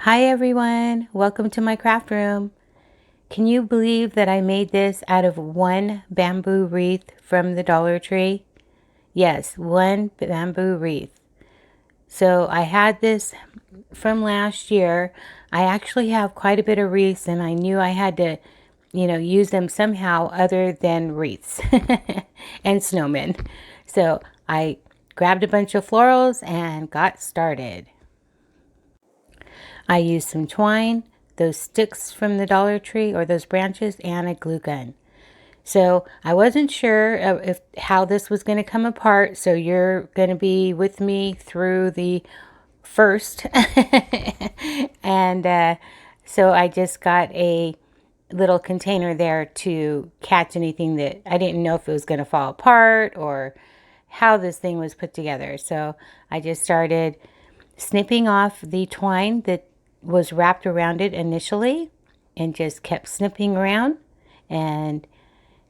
Hi everyone, welcome to my craft room. Can you believe that I made this out of one bamboo wreath from the Dollar Tree? Yes, one bamboo wreath. So I had this from last year. I actually have quite a bit of wreaths and I knew I had to, use them somehow other than wreaths and snowmen. So I grabbed a bunch of florals and got started. I used some twine, those sticks from the Dollar Tree or those branches, and a glue gun. So I wasn't sure if how this was going to come apart. So you're going to be with me through the first. and so I just got a little container there to catch anything that I didn't know if it was going to fall apart or how this thing was put together. So I just started snipping off the twine that was wrapped around it initially and just kept snipping around, and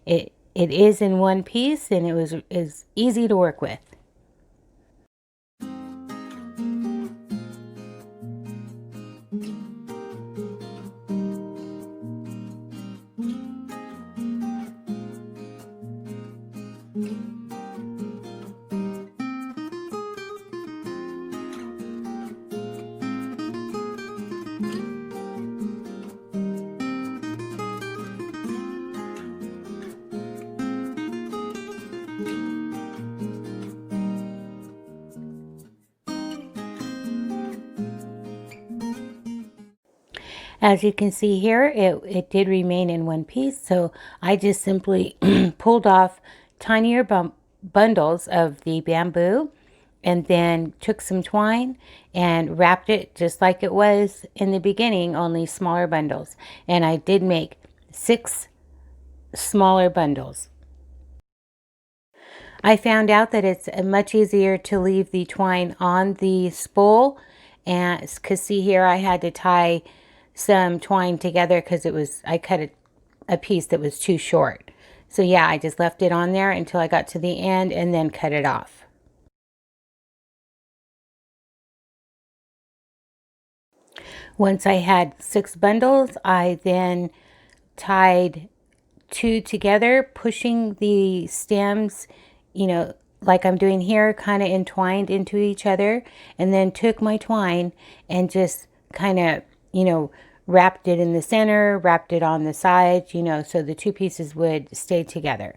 it is in one piece and it was is easy to work with. As you can see here, it did remain in one piece, so I just simply pulled off tinier bundles of the bamboo and then took some twine and wrapped it just like it was in the beginning, only smaller bundles. And I did make 6 smaller bundles. I found out that it's much easier to leave the twine on the spool, and because see here I had to tie some twine together because I cut a piece that was too short. So yeah, I just left it on there until I got to the end and then cut it off. Once I had 6 bundles, I then tied 2 together, pushing the stems, like I'm doing here, kind of entwined into each other, and then took my twine and just kind of, wrapped it in the center, wrapped it on the sides, so the 2 pieces would stay together.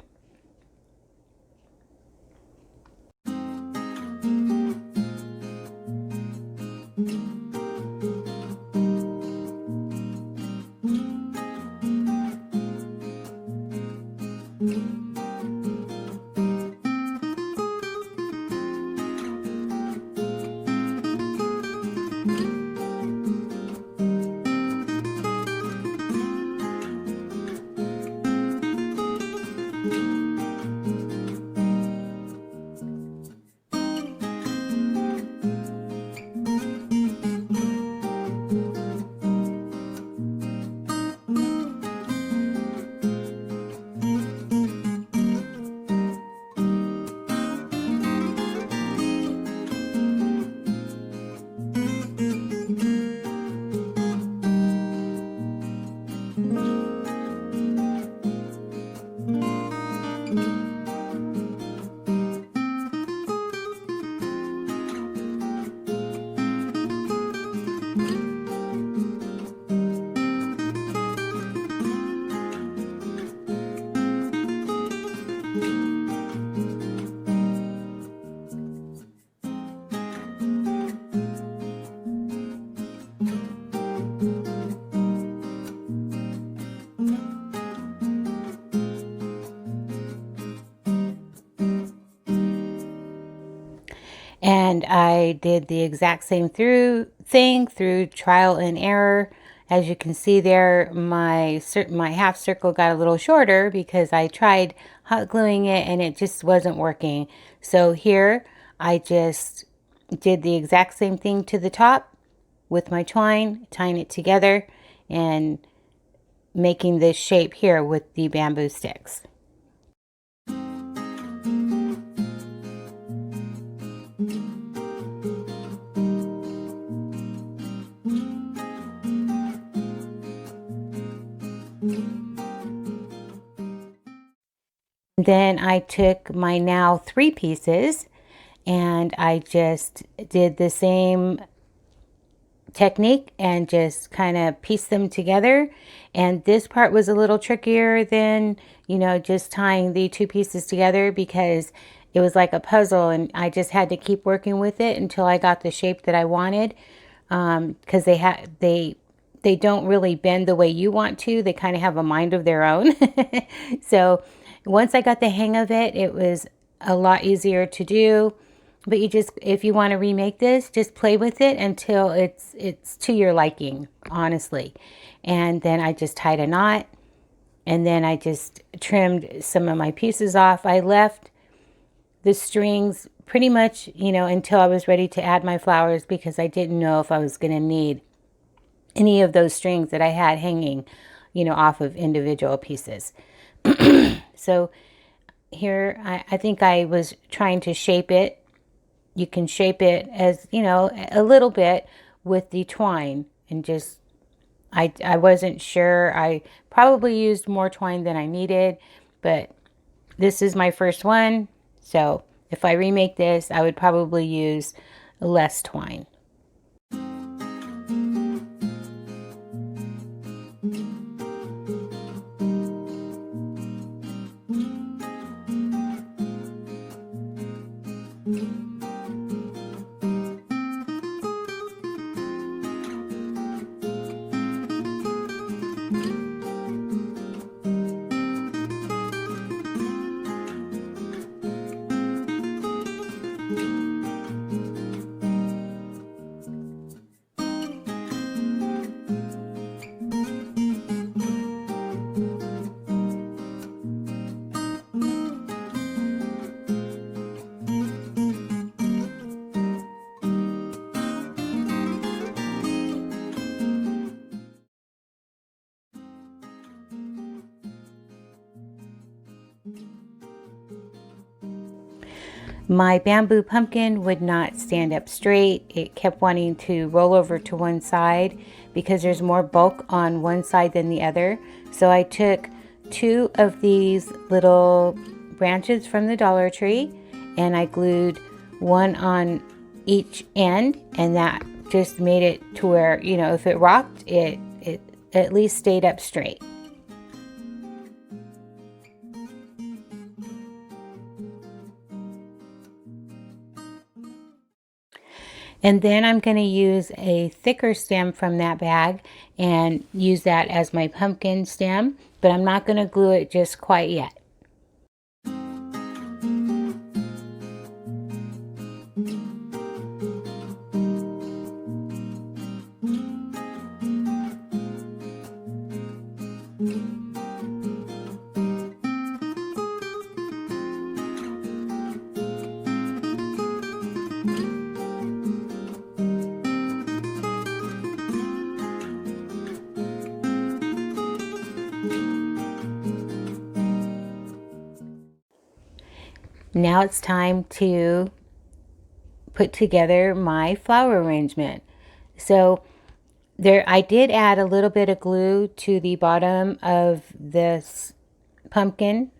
And I did the exact same thing through trial and error. As you can see there, my half circle got a little shorter because I tried hot gluing it and it just wasn't working. So here I just did the exact same thing to the top with my twine, tying it together and making this shape here with the bamboo sticks. Then I took my now 3 pieces and I just did the same technique and just kind of piece them together. And this part was a little trickier than, just tying the 2 pieces together, because it was like a puzzle and I just had to keep working with it until I got the shape that I wanted. Because they don't really bend the way you want to. They kind of have a mind of their own. So once I got the hang of it, it was a lot easier to do. But if you want to remake this, just play with it until it's to your liking, honestly. And then I just tied a knot, and then I just trimmed some of my pieces off. I left the strings pretty much, until I was ready to add my flowers, because I didn't know if I was going to need any of those strings that I had hanging, off of individual pieces. So here, I think I was trying to shape it. You can shape it as, a little bit with the twine, and just, I wasn't sure. I probably used more twine than I needed, but this is my first one. So if I remake this, I would probably use less twine. My bamboo pumpkin would not stand up straight. It kept wanting to roll over to one side because there's more bulk on one side than the other. So I took 2 of these little branches from the Dollar Tree and I glued one on each end, and that just made it to where, if it rocked, it at least stayed up straight. And then I'm going to use a thicker stem from that bag and use that as my pumpkin stem, but I'm not going to glue it just quite yet. Now it's time to put together my flower arrangement. So I did add a little bit of glue to the bottom of this pumpkin,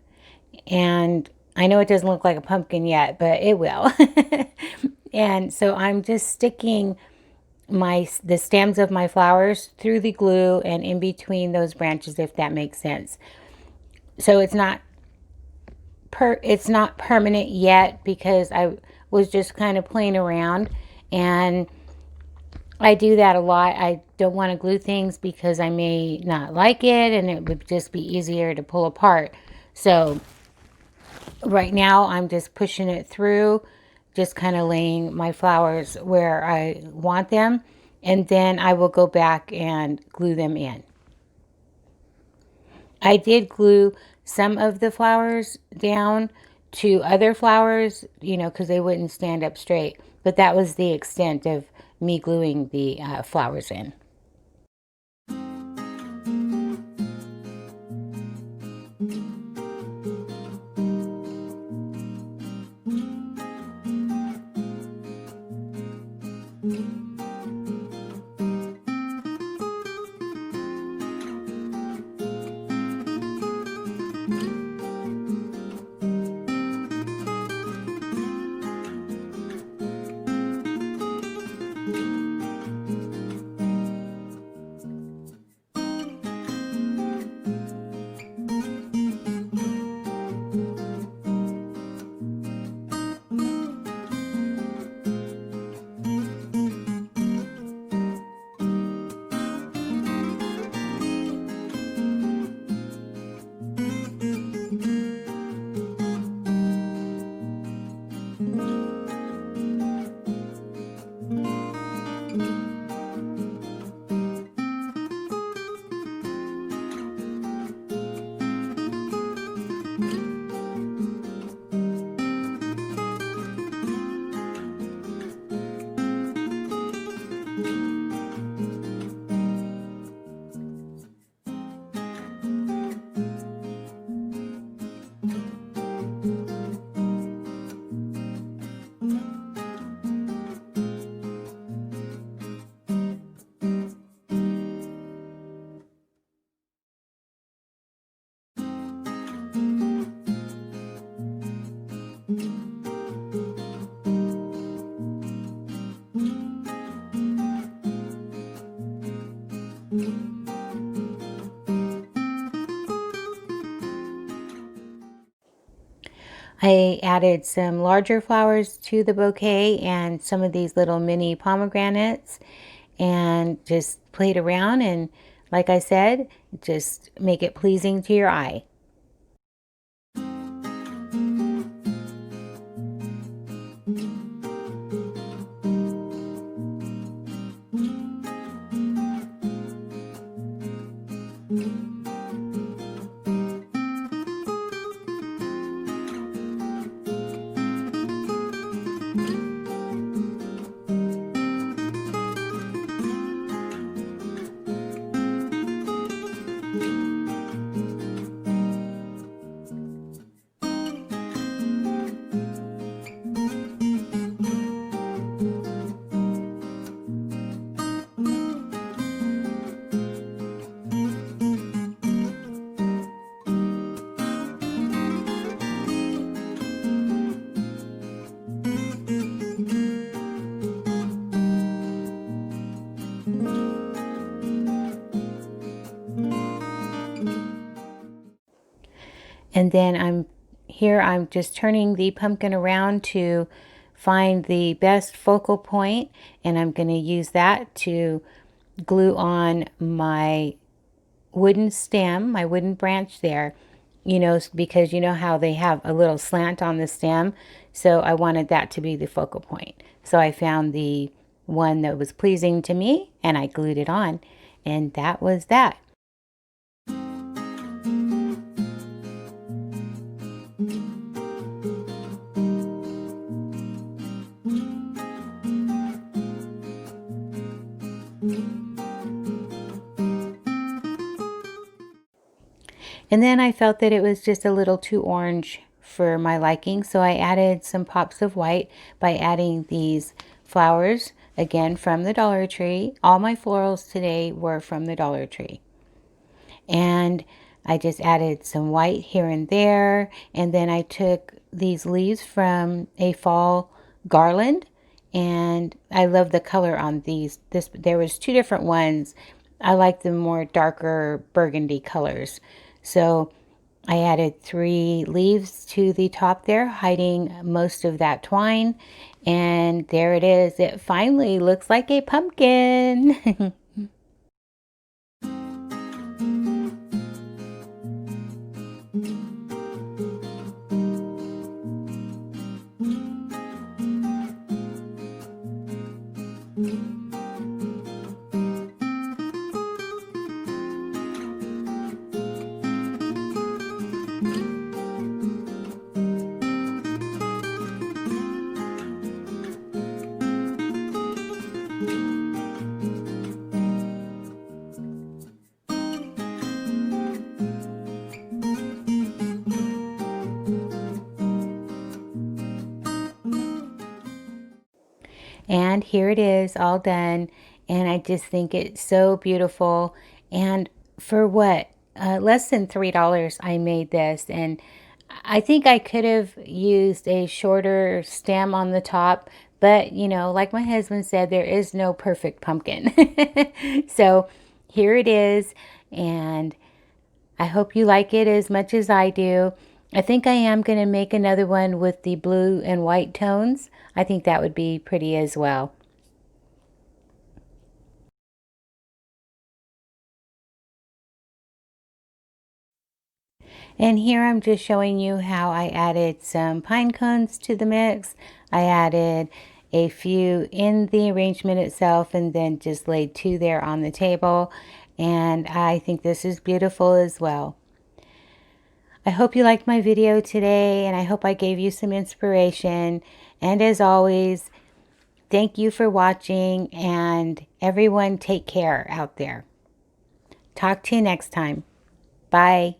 and I know it doesn't look like a pumpkin yet, but it will. And so I'm just sticking the stems of my flowers through the glue and in between those branches, if that makes sense. So it's not permanent yet, because I was just kind of playing around, and I do that a lot. I don't want to glue things because I may not like it and it would just be easier to pull apart. So right now I'm just pushing it through, just kind of laying my flowers where I want them, and then I will go back and glue them in. I did glue some of the flowers down to other flowers, because they wouldn't stand up straight. But that was the extent of me gluing the flowers in. I added some larger flowers to the bouquet and some of these little mini pomegranates and just played around, and like I said, just make it pleasing to your eye. And then I'm just turning the pumpkin around to find the best focal point, and I'm going to use that to glue on my wooden stem, my wooden branch there, because you know how they have a little slant on the stem. So I wanted that to be the focal point. So I found the one that was pleasing to me and I glued it on, and that was that. And then I felt that it was just a little too orange for my liking, so I added some pops of white by adding these flowers, again from the Dollar Tree. All my florals today were from the Dollar Tree. And I just added some white here and there, and then I took these leaves from a fall garland, and I love the color on these. There was two different ones. I like the more darker burgundy colors. So I added 3 leaves to the top there, hiding most of that twine. And there it is. It finally looks like a pumpkin. And here it is all done. And I just think it's so beautiful. And for what? Less than $3 I made this. And I think I could have used a shorter stem on the top. But, like my husband said, there is no perfect pumpkin. So here it is. And I hope you like it as much as I do. I think I am going to make another one with the blue and white tones. I think that would be pretty as well. And here I'm just showing you how I added some pine cones to the mix. I added a few in the arrangement itself and then just laid 2 there on the table. And I think this is beautiful as well. I hope you liked my video today, and I hope I gave you some inspiration. And as always, thank you for watching, and everyone take care out there. Talk to you next time. Bye.